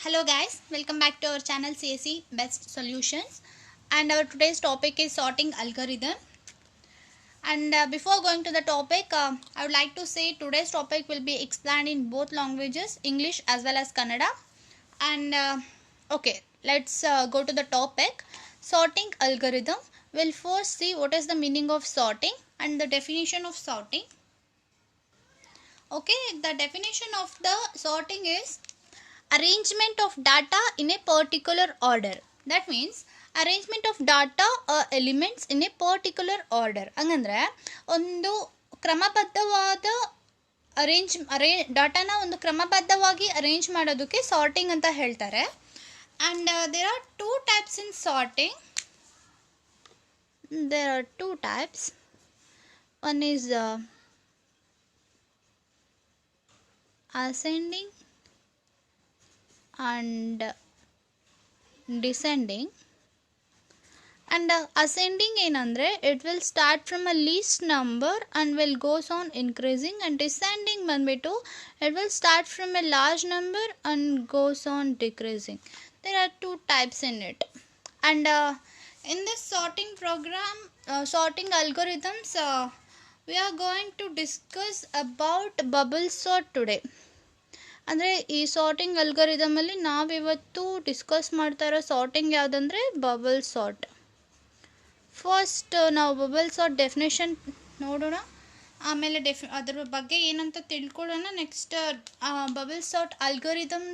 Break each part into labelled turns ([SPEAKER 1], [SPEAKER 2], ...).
[SPEAKER 1] Hello guys, welcome back to our channel CSE Best Solutions, and our today's topic is sorting algorithm. And before going to the topic, I would like to say today's topic will be explained in both languages, English as well as Kannada. And okay, let's go to the topic. Sorting algorithm. We'll first see what is the meaning of sorting and the definition of sorting. Okay, the definition of the sorting is arrangement of data in a particular order. That means arrangement of data or elements in a particular order. ಹಂಗಂದ್ರೆ ಒಂದು ಕ್ರಮಬದ್ಧವಾದ ಡಾಟಾನ ಒಂದು ಕ್ರಮಬದ್ಧವಾಗಿ arrange ಮಾಡೋದಕ್ಕೆ sorting ಅಂತ ಹೇಳ್ತಾರೆ. And there are two types in sorting. There are two types. One is ascending and descending. And ascending ಏನಂದರೆ it will start from a least number and will goes on increasing, and descending ಬಂದ್ಬಿಟ್ಟು it will start from a large number and goes on decreasing. There are two types in it. And in this sorting program, sorting algorithms, we are going to discuss about bubble sort today. ಅಂದರೆ ಈ sorting ಅಲ್ಗಾರಿದಮಲ್ಲಿ ನಾವಿವತ್ತು discuss ಮಾಡ್ತಾ ಇರೋ sorting ಯಾವುದಂದರೆ bubble sort. First ನಾವು bubble sort definition ನೋಡೋಣ, ಆಮೇಲೆ ಅದ್ರ ಬಗ್ಗೆ ಏನಂತ ತಿಳ್ಕೊಳ್ಳೋಣ. ನೆಕ್ಸ್ಟ್ ಬಬಲ್ ಸಾರ್ಟ್ ಅಲ್ಗಾರಿದಮ್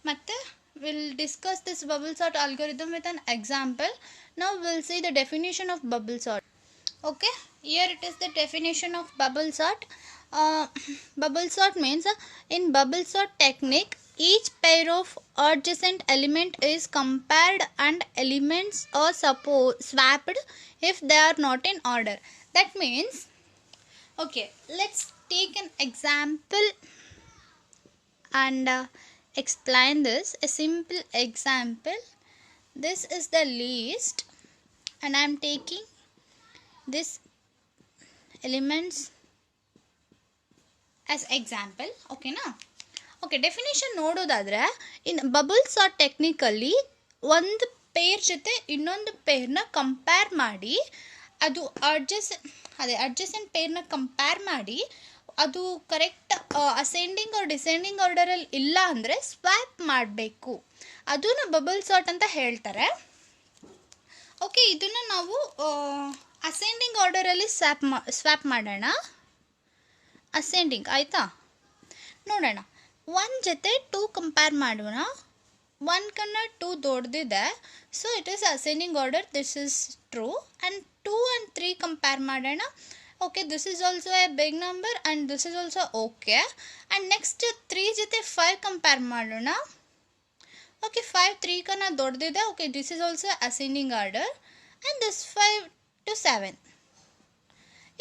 [SPEAKER 1] ಮತ್ತು will discuss this bubble sort algorithm with an example. Now will see the definition of bubble sort. Okay, here it is the definition of bubble sort. Bubble sort means in bubble sort technique, each pair of adjacent element is compared and elements are swapped if they are not in order. That means, okay, let's take an example and explain this. A simple example. This is the list and I am taking this elements as example. Okay na? Okay, definition ನೋಡೋದಾದ್ರೆ ಇನ್ bubble sort ಟೆಕ್ನಿಕಲ್ಲಿ ಒಂದು peer ಜೊತೆ ಇನ್ನೊಂದು ಪೇರ್ನ compare ಮಾಡಿ ಅದು adjacent ಪೇರ್ನ compare ಮಾಡಿ ಅದು correct ascending R descending ಆರ್ಡರಲ್ಲಿ ಇಲ್ಲ ಅಂದರೆ ಸ್ವ್ಯಾಪ್ ಮಾಡಬೇಕು, ಅದನ್ನ ಬಬಲ್ ಸಾರ್ಟ್ ಅಂತ ಹೇಳ್ತಾರೆ. ಓಕೆ, ಇದನ್ನು ನಾವು ಅಸೆಂಡಿಂಗ್ ಆರ್ಡರಲ್ಲಿ ಸ್ವ್ಯಾಪ್ ಮಾಡೋಣ. ಅಸೆಂಡಿಂಗ್ ಆಯಿತಾ, ನೋಡೋಣ. ಒನ್ ಜೊತೆ ಟೂ ಕಂಪೇರ್ ಮಾಡೋಣ. ಒನ್ಕನ್ನ ಟೂ ದೊಡ್ಡದಿದೆ, so it is ascending order, this is true. And 2 and 3 compare ಮಾಡೋಣ. Okay, this is also a big number and this is also okay. And next 3 ಜೊತೆ 5 compare ಮಾಡೋಣ. Okay, 5 3ಕನ್ನ ದೊಡ್ಡದಿದೆ. Okay, this is also ascending order. And this 5 to 7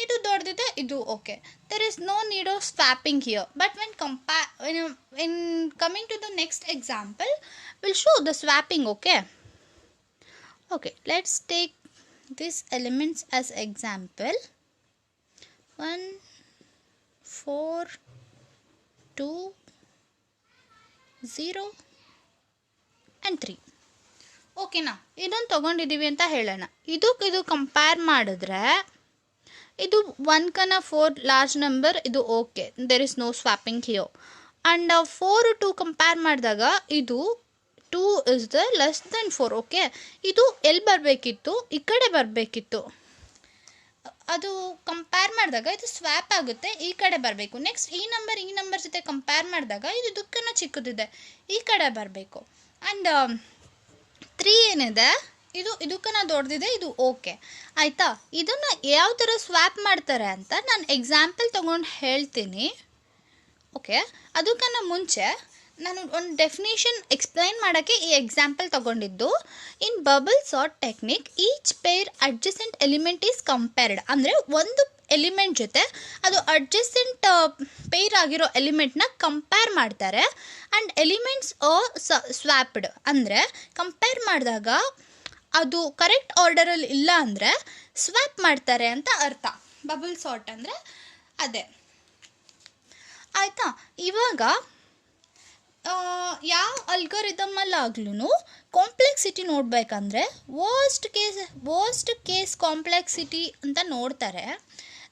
[SPEAKER 1] ಇದು ದೊಡ್ಡದಿದೆ, ಇದು okay. there is no need of swapping here, but when coming to the next example we'll show the swapping. Okay, let's take these elements as example. 1 4 2 0 and 3. ಓಕೆನಾ, ಇದನ್ನು ತೊಗೊಂಡಿದ್ದೀವಿ ಅಂತ ಹೇಳೋಣ. ಇದು compare ಮಾಡಿದ್ರೆ ಇದು 1ಕನ್ನ 4 ಲಾರ್ಜ್ ನಂಬರ್, ಇದು okay, there is no swapping here. And 4 2 compare ಮಾಡಿದಾಗ ಇದು 2 is the less than 4. Okay, ಇದು ಎಲ್ಲಿ ಬರಬೇಕಿತ್ತು, ಈ ಕಡೆ ಬರಬೇಕಿತ್ತು. ಅದು ಕಂಪೇರ್ ಮಾಡಿದಾಗ ಇದು ಸ್ವ್ಯಾಪ್ ಆಗುತ್ತೆ, ಈ ಕಡೆ ಬರಬೇಕು. ನೆಕ್ಸ್ಟ್ ಈ ನಂಬರ್ ಜೊತೆ ಕಂಪೇರ್ ಮಾಡಿದಾಗ ಇದು ಇದಕ್ಕನ್ನ ಚಿಕ್ಕದಿದೆ, ಈ ಕಡೆ ಬರಬೇಕು. ಆ್ಯಂಡ್ 3 ಏನಿದೆ, ಇದಕ್ಕನ್ನ ದೊಡ್ಡದಿದೆ, ಇದು ಓಕೆ ಆಯಿತಾ. ಇದನ್ನು ಯಾವ ಥರ ಸ್ವ್ಯಾಪ್ ಮಾಡ್ತಾರೆ ಅಂತ ನಾನು ಎಕ್ಸಾಂಪಲ್ ತೊಗೊಂಡು ಹೇಳ್ತೀನಿ. ಓಕೆ, ಅದಕ್ಕನ್ನ ಮುಂಚೆ ನಾನು ಒಂದು ಡೆಫಿನೇಷನ್ ಎಕ್ಸ್ಪ್ಲೈನ್ ಮಾಡೋಕ್ಕೆ ಈ ಎಕ್ಸಾಂಪಲ್ ತೊಗೊಂಡಿದ್ದು. In bubble sort technique each pair adjacent element is compared. ಅಂದರೆ ಒಂದು ಎಲಿಮೆಂಟ್ ಜೊತೆ ಅದು ಅಡ್ಜಸೆಂಟ್ ಪೇರ್ ಆಗಿರೋ ಎಲಿಮೆಂಟ್ನ ಕಂಪೇರ್ ಮಾಡ್ತಾರೆ. ಆ್ಯಂಡ್ ಎಲಿಮೆಂಟ್ಸ್ ಸ್ವ್ಯಾಪ್ಡ್ ಅಂದರೆ ಕಂಪೇರ್ ಮಾಡಿದಾಗ ಅದು ಕರೆಕ್ಟ್ ಆರ್ಡರಲ್ಲಿ ಇಲ್ಲ ಅಂದರೆ ಸ್ವ್ಯಾಪ್ ಮಾಡ್ತಾರೆ ಅಂತ ಅರ್ಥ. ಬಬಲ್ ಸಾರ್ಟ್ ಅಂದರೆ ಅದೇ ಆಯಿತಾ. ಇವಾಗ ಯಾವ ಅಲ್ಗಾರಿದಮಲ್ಲಾಗ್ಲೂ ಕಾಂಪ್ಲೆಕ್ಸಿಟಿ ನೋಡಬೇಕಂದ್ರೆ ವರ್ಸ್ಟ್ ಕೇಸ್ ಕಾಂಪ್ಲೆಕ್ಸಿಟಿ ಅಂತ ನೋಡ್ತಾರೆ.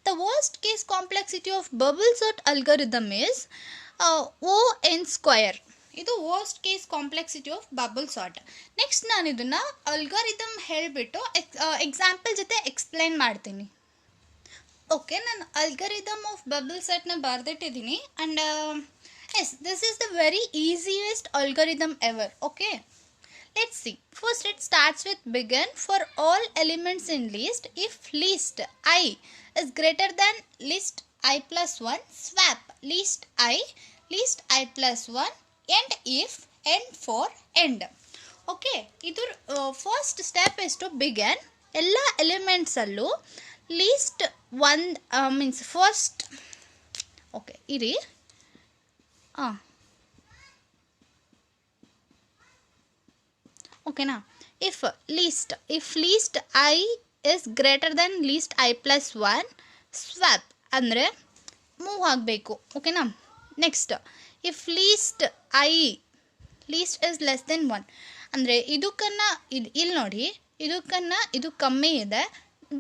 [SPEAKER 1] The worst case complexity of bubble sort algorithm is O(n)². ಇದು worst case complexity of bubble sort. Next ನಾನು ಇದನ್ನು ಅಲ್ಗಾರಿದಮ್ ಹೇಳಿಬಿಟ್ಟು ಎಕ್ಸಾಂಪಲ್ ಜೊತೆ ಎಕ್ಸ್ಪ್ಲೈನ್ ಮಾಡ್ತೀನಿ. ಓಕೆ, ನಾನು ಅಲ್ಗಾರಿದಮ್ ಆಫ್ ಬಬಲ್ ಸಾರ್ಟ್ನ ಬರೆದಿಟ್ಟಿದ್ದೀನಿ. And yes, this is the very easiest algorithm ever. Okay, let's see. First it starts with begin for all elements in list. If list I is greater than list I plus 1, swap list I plus 1, and if end for end. Okay, idur first step is to begin. Ella elements allu list 1 means first. Okay, iri ಓಕೆನಾ. if list I is greater than list I plus 1, swap ಅಂದರೆ move ಆಗಬೇಕು. ಓಕೆನಾ. Next if list is less than 1 ಅಂದರೆ ಇದಕ್ಕನ್ನು ಇಲ್ಲಿ ನೋಡಿ, ಇದಕ್ಕನ್ನು ಇದು ಕಮ್ಮಿ ಇದೆ,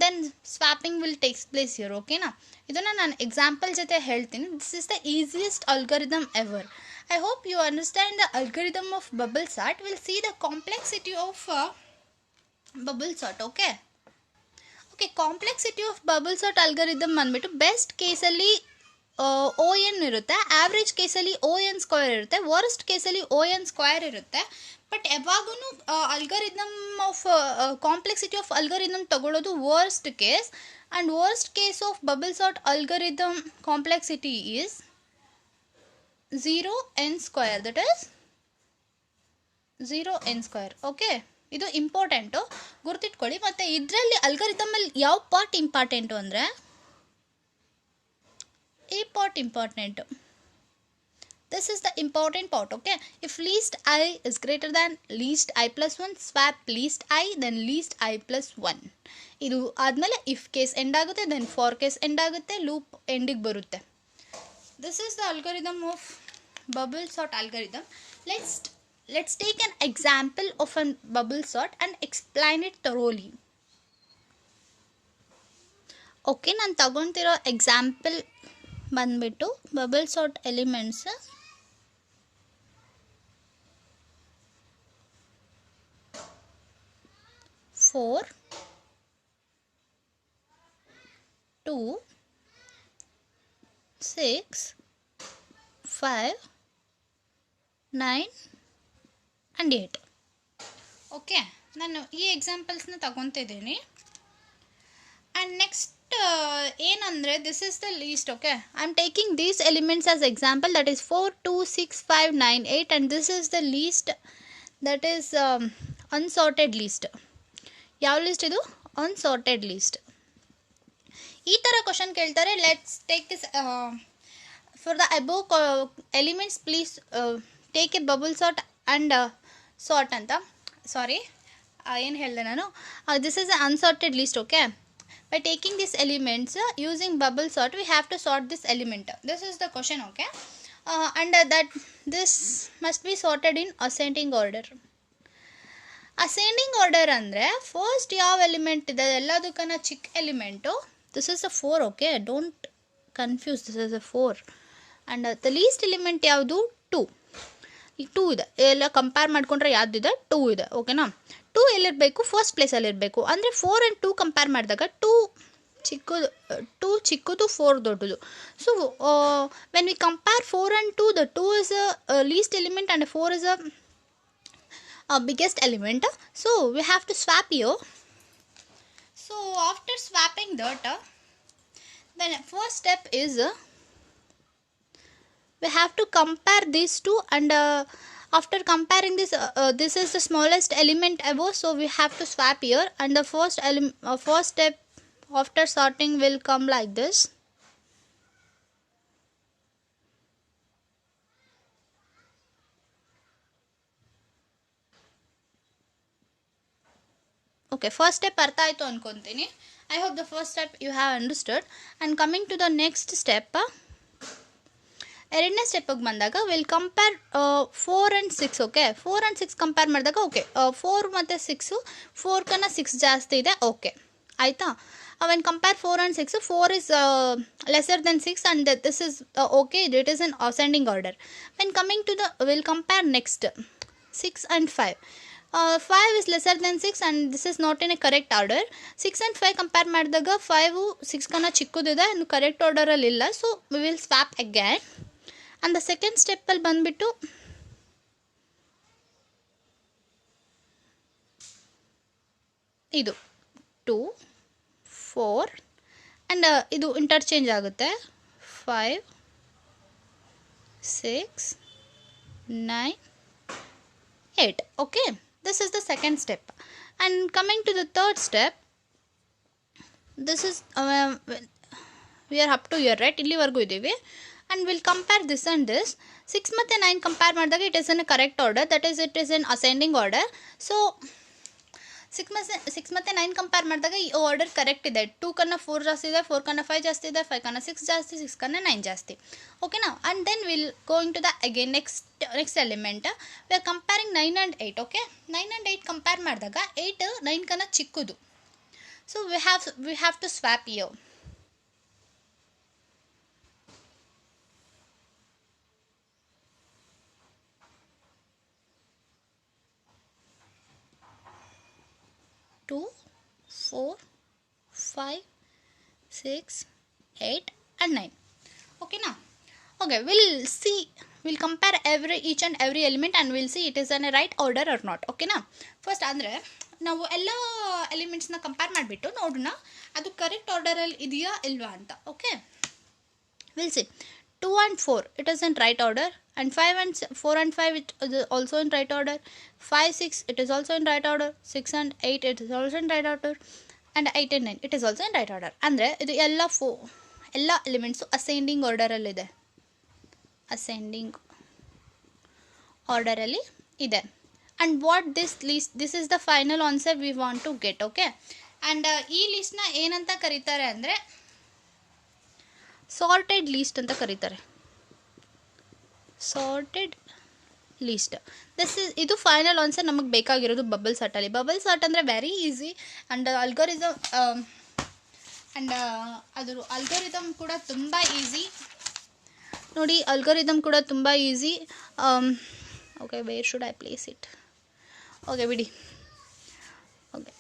[SPEAKER 1] then swapping will takes place here. ಓಕೆನಾ. ಇದನ್ನು ನಾನು ಎಕ್ಸಾಂಪಲ್ ಜೊತೆ ಹೇಳ್ತೀನಿ. This is the easiest algorithm ever. I hope you understand the algorithm of bubble sort. We'll see the complexity of bubble sort. Okay, complexity of bubble sort algorithm ಅಂದ್ಬಿಟ್ಟು best ಕೇಸಲ್ಲಿ ON ಇರುತ್ತೆ, average ಕೇಸಲ್ಲಿ ON² ಇರುತ್ತೆ, worst ಕೇಸಲ್ಲಿ ON² ಇರುತ್ತೆ. But ಯಾವಾಗೂ algorithm of complexity of algorithm ತಗೊಳ್ಳೋದು worst case. And worst case of bubble sort algorithm complexity is 0n², that is 0n². Okay, ಇದು ಇಂಪಾರ್ಟೆಂಟು, ಗುರ್ತಿಟ್ಕೊಳ್ಳಿ. ಮತ್ತು ಇದರಲ್ಲಿ ಅಲ್ಗಾರಿದಮಲ್ಲಿ ಯಾವ ಪಾರ್ಟ್ ಇಂಪಾರ್ಟೆಂಟು ಅಂದರೆ ಈ part important. This is the important part. Okay, if list I is greater than list I plus 1, swap list I then list I plus 1. ಇದು ಆದಮೇಲೆ ಇಫ್ ಕೇಸ್ ಎಂಡ್ ಆಗುತ್ತೆ, ದೆನ್ ಫಾರ್ ಕೇಸ್ ಎಂಡ್ ಆಗುತ್ತೆ, loop ಎಂಡಿಗೆ ಬರುತ್ತೆ. This is the algorithm of bubble sort algorithm. Let's take an example of a bubble sort and explain it thoroughly. Okay, ನಾನು ತಗೊಂತಿರೋ example ಬಂದ್ಬಿಟ್ಟು bubble sort elements 4, 2, 6, 5, 9 and 8. Okay, ನಾನು ಈ ಎಕ್ಸಾಂಪಲ್ಸ್ನ ತಗೊತಿದ್ದೀನಿ. ಆ್ಯಂಡ್ ನೆಕ್ಸ್ಟ್ ಏನಂದರೆ this is the list. Okay, I am taking these elements as example. That is 4, 2, 6, 5, 9, 8 and this is the list, that is unsorted list. ಯಾವ list ಇದು? Unsorted list. ಈ ಥರ question ಕೇಳ್ತಾರೆ. Let's take this for the above elements please take a bubble sort and sort ಅಂತ. Sorry, ಏನು ಹೇಳಿದೆ ನಾನು? This is a unsorted list. Okay, by taking these elements using bubble sort we have to sort this element. This is the question. Okay, and that this must be sorted in ascending order. Ascending order ಅಂದರೆ first ಯಾವ element ಇದೆ ಎಲ್ಲದಕ್ಕನ್ನ ಚಿಕ್ಕ element. This is a 4. Okay, don't confuse, this is a 4. And the least element ಯಾವುದು? 2. ಈಗ 2 ಇದೆ, ಎಲ್ಲ compare ಮಾಡಿಕೊಂಡ್ರೆ ಯಾವುದಿದೆ? 2 ಇದೆ. ಓಕೆನಾ. 2 ಎಲ್ಲಿರಬೇಕು? ಫಸ್ಟ್ ಪ್ಲೇಸಲ್ಲಿ ಇರಬೇಕು. ಅಂದರೆ 4 ಆ್ಯಂಡ್ 2 ಕಂಪೇರ್ ಮಾಡಿದಾಗ 2 ಚಿಕ್ಕದು 4 ದೊಡ್ಡದು. So when we compare 4 and 2, the 2 is a least element and 4 is a biggest element. So we have to swap here. So after swapping that, then first step is we have to compare these two, and after comparing this, this is the smallest element above, so we have to swap here, and the first step after sorting will come like this. Okay, first step ಅರ್ಥ ಆಯಿತು ಅನ್ಕೊತೀನಿ. I hope the first step you have understood. And coming to the next step, ಎರಡನೇ ಸ್ಟೆಪ್ಪಿಗೆ ಬಂದಾಗ will compare 4 and 6. Okay, 4 and 6 compare ಮಾಡಿದಾಗ okay 4 ಮತ್ತು 6 4ಕನ್ನ 6 ಜಾಸ್ತಿ ಇದೆ. Okay ಆಯಿತಾ. When compare 4 and 6, 4 is lesser than 6 and this is okay, it is in ascending order. When coming to the, we'll compare next 6 and 5. 5 is lesser than 6 and this is not in a correct order. 6 and 5 compare ಮಾಡಿದಾಗ 5 6ಕನ್ನ ಚಿಕ್ಕದಿದೆ and correct ಆರ್ಡರಲ್ಲಿ ಇಲ್ಲ. So we will swap again. and the second ಸ್ಟೆಪ್ಪಲ್ಲಿ ಬಂದುಬಿಟ್ಟು ಇದು 2 4 and ಇದು interchange ಆಗುತ್ತೆ 5 6 9 8. Okay, this is the second step. And coming to the third step, this is we are up to here, right? ಇಲ್ಲಿವರೆಗೂ ಇದ್ದೀವಿ. and we'll compare this and this. 6 ಮತ್ತು 9 compare ಮಾಡಿದಾಗ it is in a correct order, that is it is in ascending order. so 6 ಮತ್ತು 9 compare ಮಾಡಿದಾಗ ಈ order correct ಇದೆ. 2ಕನ್ನ 4 ಜಾಸ್ತಿ ಇದೆ, 4ಕನ್ನ 5 ಜಾಸ್ತಿ ಇದೆ, 5ಕನ್ನ 6 ಜಾಸ್ತಿ, 6ಕನ್ನ 9 ಜಾಸ್ತಿ. ಓಕೆನಾ. And then will going to the again next element. We are comparing 9 and 8. Okay, 9 and 8 compare ಮಾಡಿದಾಗ 8 9ಕನ್ನ ಚಿಕ್ಕದು. So we have to swap here. Two, 4, 5, 6, 8 and 9. okay now. okay, we'll compare each and every element and we'll see it is in a right order or not. okay now. first ಅಂದರೆ ನಾವು ಎಲ್ಲ ಎಲಿಮೆಂಟ್ಸ್ನ compare ಮಾಡಿಬಿಟ್ಟು ನೋಡೋಣ ಅದು correct ಆರ್ಡರಲ್ಲಿ ಇದೆಯಾ ಇಲ್ವಾ ಅಂತ. Okay, will see. 2 and 4 it is in right order, and 5 and 4 and 5 it is also in right order. 5 6 it is also in right order. 6 and 8 it is also in right order, and 8 and 9 it is also in right order. ಅಂದರೆ ಇದು ಎಲ್ಲ elements ascending ಆರ್ಡರಲ್ಲಿದೆ, ascending ಆರ್ಡರಲ್ಲಿ ಇದೆ. and what this is the final answer we want to get. okay, and ಈ ಲಿಸ್ಟ್ನ ಏನಂತ ಕರೀತಾರೆ ಅಂದರೆ sorted list ಅಂತ ಕರೀತಾರೆ. Sorted list. ಇದು ಫೈನಲ್ ಆನ್ಸರ್ ನಮಗೆ ಬೇಕಾಗಿರೋದು ಬಬಲ್ ಸಾರ್ಟಲ್ಲಿ. ಬಬಲ್ ಸಾರ್ಟ್ ಅಂದರೆ very easy and algorithm and ಅದ್ರ ಅಲ್ಗೋರಿದಮ್ ಕೂಡ ತುಂಬ ಈಸಿ ನೋಡಿ. ಅಲ್ಗೋರಿದಮ್ ಕೂಡ ತುಂಬ easy. Okay, where should I place it? Okay ಬಿಡಿ. Okay,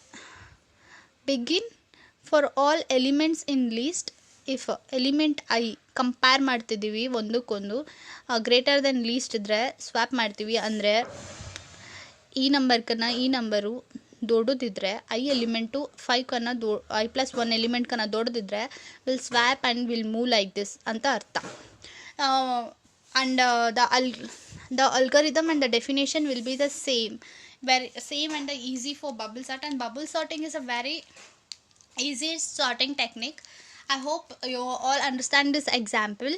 [SPEAKER 1] begin for all elements in list if element I compare ಮಾಡ್ತಿದ್ದೀವಿ ಒಂದಕ್ಕೊಂದು, ಗ್ರೇಟರ್ ದೆನ್ ಲೀಸ್ಟ್ ಇದ್ದರೆ ಸ್ವ್ಯಾಪ್ ಮಾಡ್ತೀವಿ. ಅಂದರೆ ಈ ನಂಬರ್ಕನ್ನ ಈ ನಂಬರು ದೊಡ್ಡದಿದ್ದರೆ ಐ ಎಲಿಮೆಂಟು 5ಕನ್ನ I+1 ಎಲಿಮೆಂಟ್ಕನ್ನ ದೊಡ್ಡದಿದ್ದರೆ will swap and will move like this ಅಂತ ಅರ್ಥ. And the algorithm and the definition will be the same and easy for bubble sort. and bubble sorting is a very easy sorting technique. I hope you all understand this example.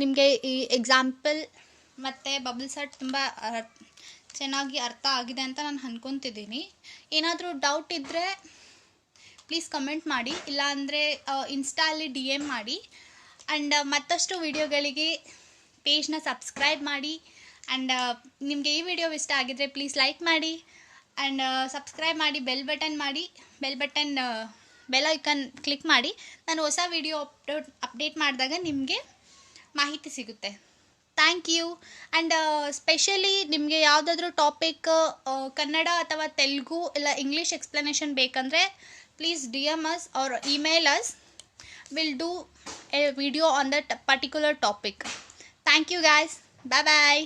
[SPEAKER 1] ನಿಮಗೆ ಈ example ಮತ್ತು bubble sort ತುಂಬ ಚೆನ್ನಾಗಿ ಅರ್ಥ ಆಗಿದೆ ಅಂತ ನಾನು ಅಂದ್ಕೊತಿದ್ದೀನಿ. ಏನಾದರೂ ಡೌಟ್ ಇದ್ದರೆ ಪ್ಲೀಸ್ ಕಮೆಂಟ್ ಮಾಡಿ, ಇಲ್ಲಾಂದರೆ ಇನ್ಸ್ಟಾಲ್ಲಿ DM ಮಾಡಿ. ಆ್ಯಂಡ್ ಮತ್ತಷ್ಟು ವಿಡಿಯೋಗಳಿಗೆ ಪೇಜ್ನ ಸಬ್ಸ್ಕ್ರೈಬ್ ಮಾಡಿ. ಆ್ಯಂಡ್ ನಿಮಗೆ ಈ ವಿಡಿಯೋ ಇಷ್ಟ ಆಗಿದ್ದರೆ ಪ್ಲೀಸ್ ಲೈಕ್ ಮಾಡಿ ಆ್ಯಂಡ್ ಸಬ್ಸ್ಕ್ರೈಬ್ ಮಾಡಿ, ಬೆಲ್ ಐಕನ್ ಕ್ಲಿಕ್ ಮಾಡಿ. ನಾನು ಹೊಸ ವಿಡಿಯೋ ಅಪ್ಡೇಟ್ ಮಾಡಿದಾಗ ನಿಮಗೆ ಮಾಹಿತಿ ಸಿಗುತ್ತೆ. Thank you. ಆ್ಯಂಡ್ ಸ್ಪೆಷಲಿ ನಿಮಗೆ ಯಾವುದಾದ್ರೂ ಟಾಪಿಕ್ ಕನ್ನಡ ಅಥವಾ ತೆಲುಗು ಇಲ್ಲ ಇಂಗ್ಲೀಷ್ ಎಕ್ಸ್ಪ್ಲನೇಷನ್ ಬೇಕಂದರೆ please DM us or email us. We'll do a video on that particular topic. Thank you guys. Bye bye.